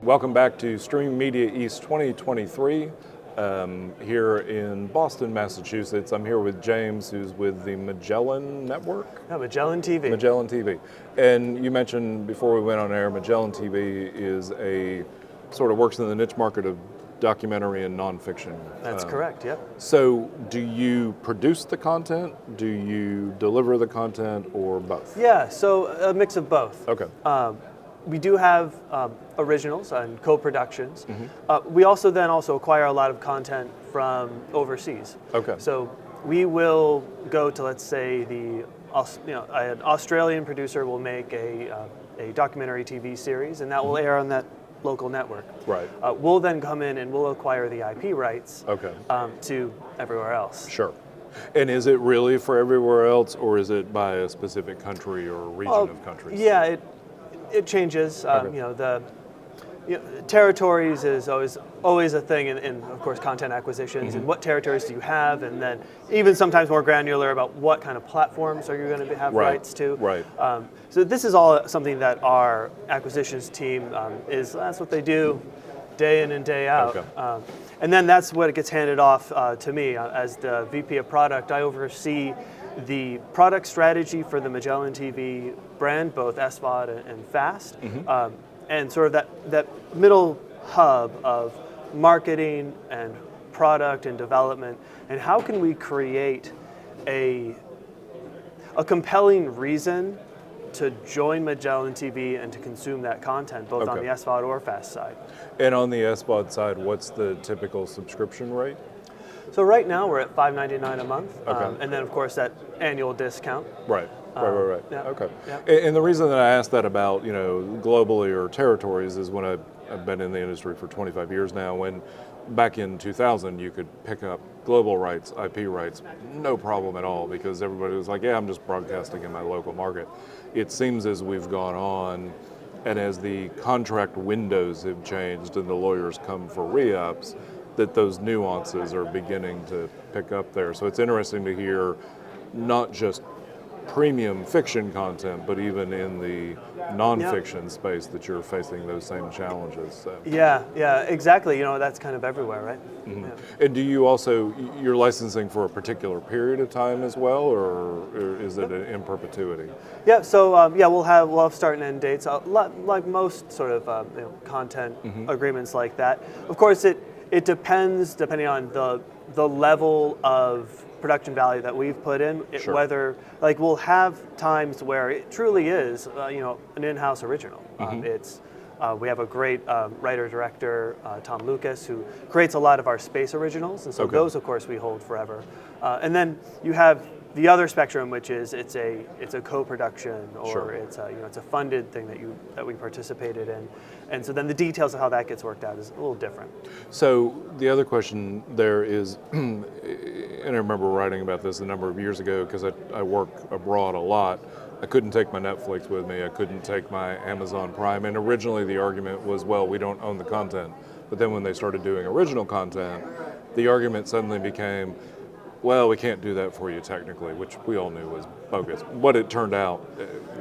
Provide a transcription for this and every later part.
Welcome back to Stream Media East 2023 here in Boston, Massachusetts. I'm here with James, who's with the Magellan Network? No, MagellanTV. MagellanTV. And you mentioned before we went on air, MagellanTV is sort of works in the niche market of documentary and nonfiction. That's correct, yep. So do you produce the content? Do you deliver the content, or both? Yeah, so a mix of both. Okay. We do have originals and co-productions. We also acquire a lot of content from overseas. Okay. So we will go to, let's say, an Australian producer will make a documentary TV series, and that will air on that local network. Right. We'll then come in and we'll acquire the IP rights to everywhere else. Sure. And is it really for everywhere else, or is it by a specific country or region of countries? Yeah, it changes. Territories is always a thing in of course, content acquisitions, and what territories do you have, and then even sometimes more granular about what kind of platforms are you going to have rights to. Right. So this is all something that our acquisitions team that's what they do day in and day out. Okay. And then that's what it gets handed off to me as the VP of product. I oversee the product strategy for the MagellanTV brand, both SVOD and FAST, and sort of that middle hub of marketing and product and development, and how can we create a compelling reason to join MagellanTV and to consume that content, both on the SVOD or FAST side. And on the SVOD side, what's the typical subscription rate? So right now we're at $5.99 a month, Okay. and then of course that annual discount. Right. Right. Yeah. Okay. Yeah. And the reason that I asked that about, globally or territories is when I've been in the industry for 25 years now, when back in 2000 you could pick up global rights, IP rights, no problem at all, because everybody was like, yeah, I'm just broadcasting in my local market. It seems as we've gone on and as the contract windows have changed and the lawyers come for re-ups, that those nuances are beginning to pick up there. So it's interesting to hear not just premium fiction content, but even in the nonfiction space that you're facing those same challenges. So. Yeah, exactly. That's kind of everywhere, right? Yeah. And do you also, you're licensing for a particular period of time as well, or is it in perpetuity? Yeah, so we'll have start and end dates, like most sort of content agreements like that. Of course, it depends, depending on the level of production value that we've put in, whether we'll have times where it truly is an in-house original. We have a great writer-director, Tom Lucas, who creates a lot of our space originals, and so those, of course, we hold forever. And then you have the other spectrum, which is it's a co-production, or it's a funded thing that we participated in, and so then the details of how that gets worked out is a little different. So the other question there is, and I remember writing about this a number of years ago because I work abroad a lot. I couldn't take my Netflix with me. I couldn't take my Amazon Prime, and originally the argument was, well, we don't own the content. But then when they started doing original content, the argument suddenly became, well, we can't do that for you technically, which we all knew was bogus. What it turned out,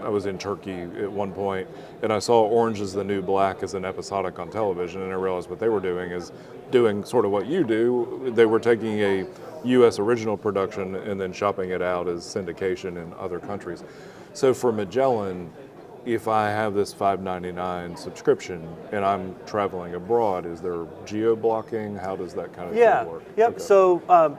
I was in Turkey at one point, and I saw Orange is the New Black as an episodic on television, and I realized what they were doing is doing sort of what you do. They were taking a U.S. original production and then shopping it out as syndication in other countries. So for Magellan, if I have this $5.99 subscription and I'm traveling abroad, is there geo-blocking? How does that kind of thing work? Yep. Okay. So,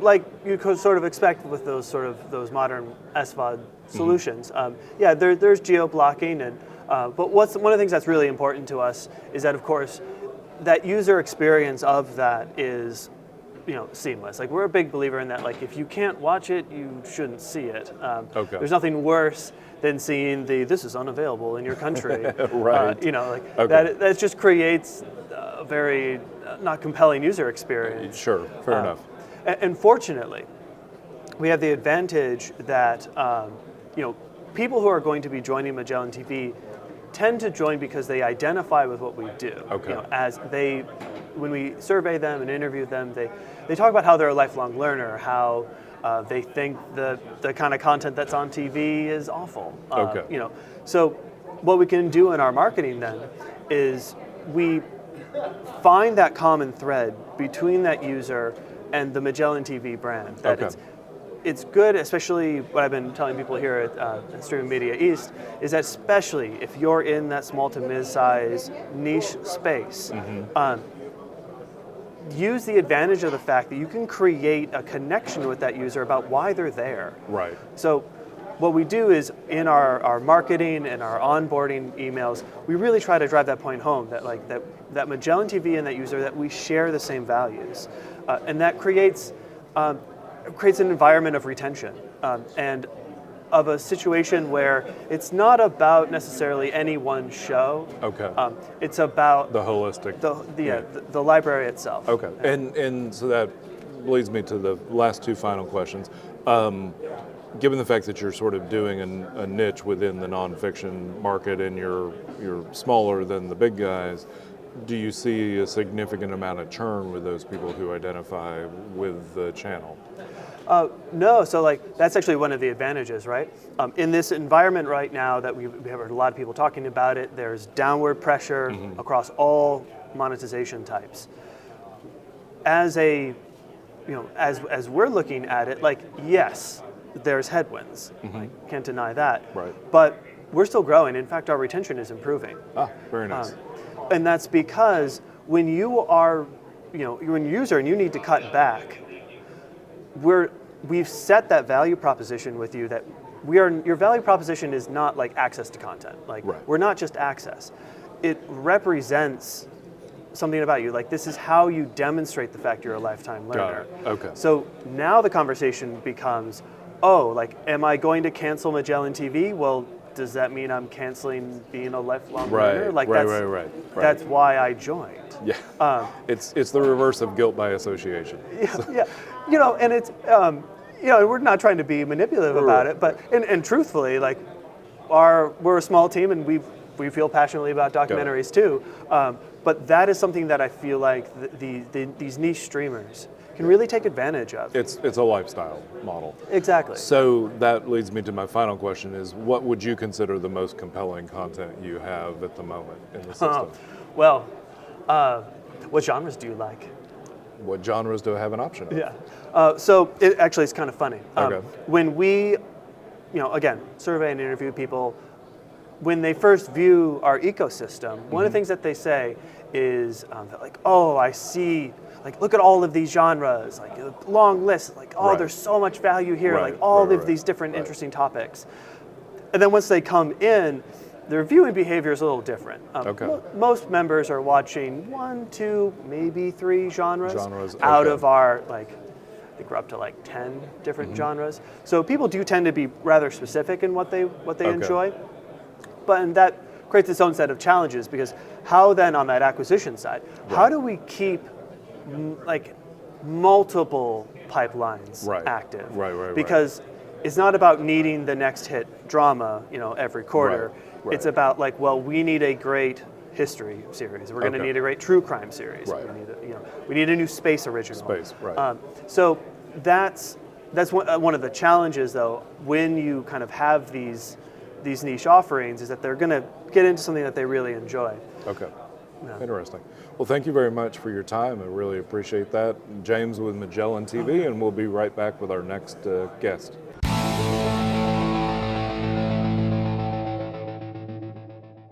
like you could sort of expect with those modern SVOD solutions. There's geo-blocking, and but one of the things that's really important to us is that, of course, that user experience of that is seamless. Like, we're a big believer in that. Like, if you can't watch it, you shouldn't see it. There's nothing worse than seeing this is unavailable in your country. Right. That just creates a very not compelling user experience. Sure, fair enough. And fortunately, we have the advantage that people who are going to be joining MagellanTV tend to join because they identify with what we do. Okay. When we survey them and interview them, they talk about how they're a lifelong learner, how they think the kind of content that's on TV is awful. So what we can do in our marketing then is we find that common thread between that user and the MagellanTV brand. That Okay. it's good, especially what I've been telling people here at Streaming Media East, is that especially if you're in that small to mid-size niche space, use the advantage of the fact that you can create a connection with that user about why they're there. Right. So what we do is in our marketing and our onboarding emails, we really try to drive that point home that that MagellanTV and that user, that we share the same values, and that creates an environment of retention and of a situation where it's not about necessarily any one show. Okay. It's about The holistic. the library itself. Okay. And so that leads me to the last two final questions. Given the fact that you're sort of doing a niche within the nonfiction market and you're smaller than the big guys, do you see a significant amount of churn with those people who identify with the channel? No, so that's actually one of the advantages, right? In this environment right now that we have heard a lot of people talking about it, there's downward pressure across all monetization types. As as we're looking at it, yes, there's headwinds. I can't deny that. Right. But we're still growing. In fact, our retention is improving. Ah, very nice. And that's because when you are, you're a user and you need to cut back, we've set that value proposition with you that your value proposition is not like access to content. Right. We're not just access. It represents something about you. This is how you demonstrate the fact you're a lifetime learner. Got it. Okay. So now the conversation becomes, am I going to cancel MagellanTV? Well, does that mean I'm canceling being a lifelong learner? Right. That's why I joined. Yeah. It's the reverse of guilt by association. Yeah. And it's we're not trying to be manipulative about it, but and truthfully, we're a small team and we feel passionately about documentaries too. But that is something that I feel like these niche streamers can really take advantage of. It's a lifestyle model. Exactly. So that leads me to my final question is, what would you consider the most compelling content you have at the moment in the system? Well, what genres do you like? What genres do I have an option of? Yeah. So it actually is kind of funny. Okay. When we, again, survey and interview people, when they first view our ecosystem, one of the things that they say is I see, look at all of these genres, a long list, Right. there's so much value here, Right, all right, of these different interesting topics. And then once they come in, their viewing behavior is a little different. Okay. Most members are watching 1, 2, maybe 3 genres out okay. of our, I think we're up to 10 different genres. So people do tend to be rather specific in what they Okay. enjoy. And that creates its own set of challenges, because how then on that acquisition side, how do we keep multiple pipelines active? Right. Because it's not about needing the next hit drama, every quarter. Right. It's about we need a great history series. We're going to need a great true crime series. Right. We need a new space original. Space, right. So that's one of the challenges, though, when you kind of have these niche offerings, is that they're going to get into something that they really enjoy. Okay. Yeah. Interesting. Well, thank you very much for your time. I really appreciate that. James with MagellanTV, and we'll be right back with our next guest.